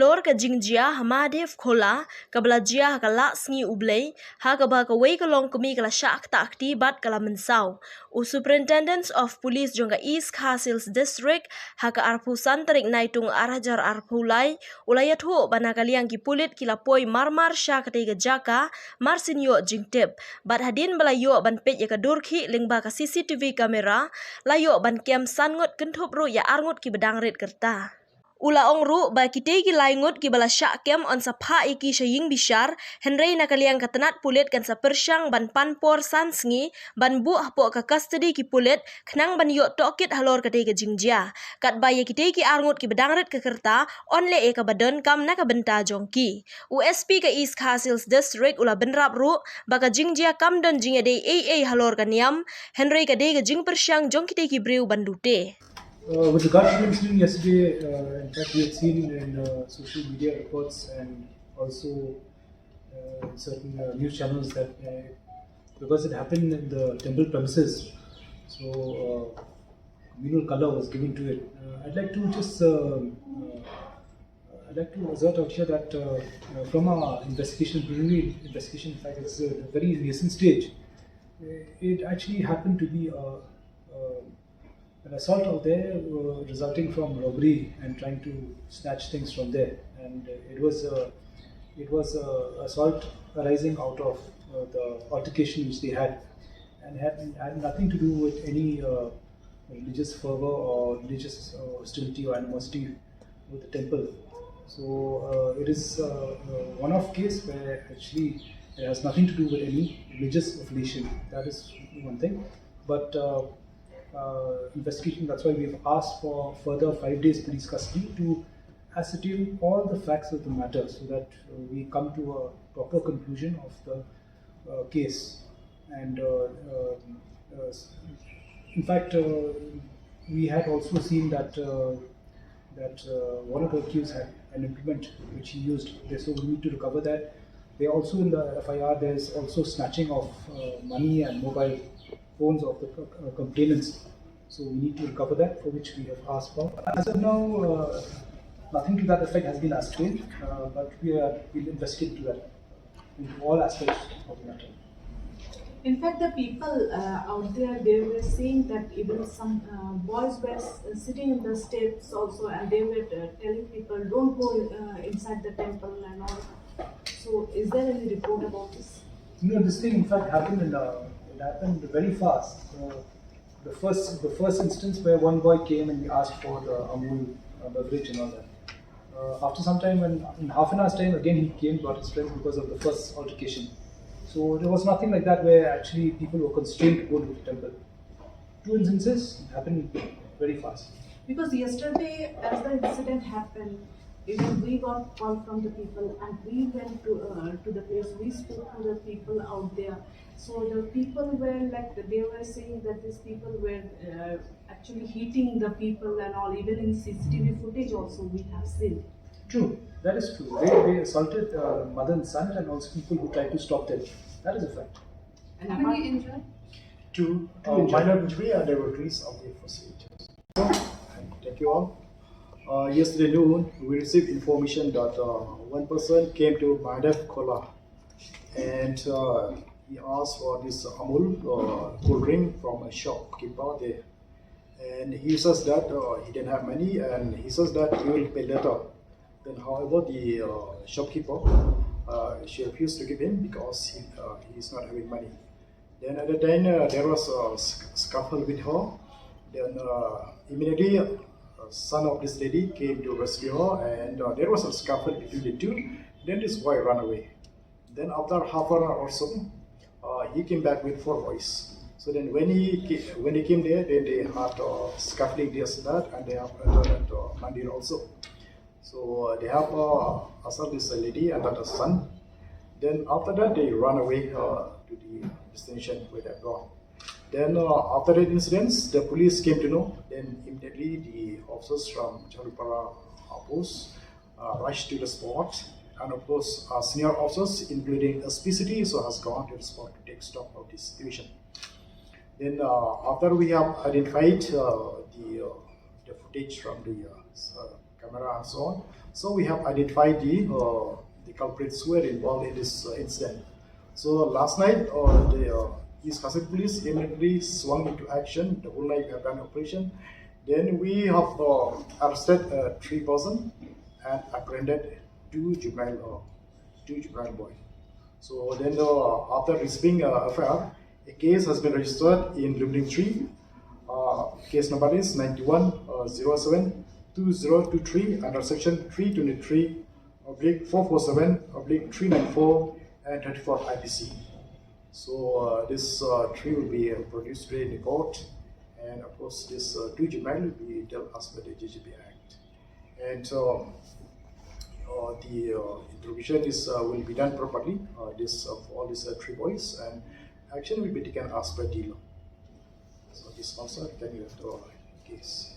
halor ka Jingjia Mahadev Khola ka belajia ka la sngi ublei ha ka ba ka wei ka long kami ka la syak tak ti bat ka la mensau u Superintendents of Police jongka East Khasils District ha ka arpu santarik naitung arajar arpu lai ulayat ho bana kaliang ki pulit ki lapoi marmar sya ka tega jaka marsin yo jingtip bat hadin balayo ban pej ya ka durki lingba ka CCTV kamera layo ban kem sangot kentup ru ya arngut ki bedang rit kerta Ula ong ru ba kitay ki laingut ki bala syakem on sa pa iki sa Jingpyrshang Hynrei na kaliang katanat pulit kan sa Jingpyrshang ban panpor sansngi ban bu hapo ka custody ki pulit khnang ban yo tokit halor katay ka Jingjia kat ba ya kitay ki arngut ki bedangret ka kerta onle e ka badan kam na ka benta jongki USP ka East Khasils District ula benrap ru ba ka Jingjia kam dan Jingiadei AA halor ka Niam Hynrei kadei ka Jingpyrshang jong kitay ki breu ban Lute. With regard to the incident yesterday, in fact, we had seen in social media reports and also in certain news channels that because it happened in the temple premises, so communal color was given to it. I'd like to assert out here that from our preliminary investigation, in fact, it's a very nascent stage. It actually happened to be an assault out there resulting from robbery and trying to snatch things from there, and it was assault arising out of the altercation which they had, and had nothing to do with any religious fervor or religious hostility or animosity with the temple. So it is one-off case where actually it has nothing to do with any religious affiliation. That is one thing, but investigation, that's why we've asked for further 5 days police custody to ascertain all the facts of the matter so that we come to a proper conclusion of the case. And in fact, we had also seen that one of the accused had an implement which he used, so we need to recover that. They also in the FIR there's also snatching of money and mobile phones of the complainants, so we need to recover that, for which we have asked for. As of now, nothing to that effect has been ascertained, but we'll investigate to that in all aspects of the matter. In fact, the people out there, they were saying that even some boys were sitting in the steps also, and they were telling people don't go inside the temple and all. So, is there any report about this? No, this thing in fact happened it happened very fast. The first instance where one boy came and he asked for the Amul beverage and all that. After some time, in half an hour's time, again he came, brought his friends because of the first altercation. So there was nothing like that where actually people were constrained to go to the temple. 2 instances happened very fast. Because yesterday, as the incident happened, even we got call from the people and we went to the place, we spoke to the people out there. So the people were like, they were saying that these people were actually hitting the people and all, even in CCTV footage also we have seen. True, that is true. They assaulted mother and son and also people who tried to stop them. That is a fact. And how many injured? Two minor injury and laboratories of the facilities. Thank you all. Yesterday noon, we received information that one person came to Mahadev Khola and he asked for this Amul cold drink from a shopkeeper there. And he says that he didn't have money and he says that he will pay later. Then, however, the shopkeeper she refused to give him because he is not having money. Then at the time there was a scuffle with her. Then immediately son of this lady came to rescue her, and there was a scuffle between the two. Then this boy ran away. Then after half an hour or so, he came back with 4 boys. So then when he came there, then they had scuffling this and that, and they have entered Mandir also. So they have assaulted this lady and that son. Then after that, they ran away to the destination where they have gone. Then after that incident, the police came to know. Then immediately the officers from Jingpyrshang post rushed to the spot, and of course senior officers, including SPCT, so has gone to the spot to take stock of this situation. Then after we have identified the footage from the camera and so on. So we have identified the culprits who were involved in this incident. So last night, the East Khasit police immediately swung into action. The whole night we have done operation. Then we have arrested 3 persons and apprehended two juvenile boys. So then after receiving affair, a case has been registered in Lumbling 3. Case number is 9107-2023 under section 323/447/394 and 34 IPC. So this 3 will be produced today in the court, and of course this 2 juvenile will be dealt as per the JGB Act. And the interrogation will be done properly. For all these 3 boys, and action will be taken as per the law. So this also can be the case.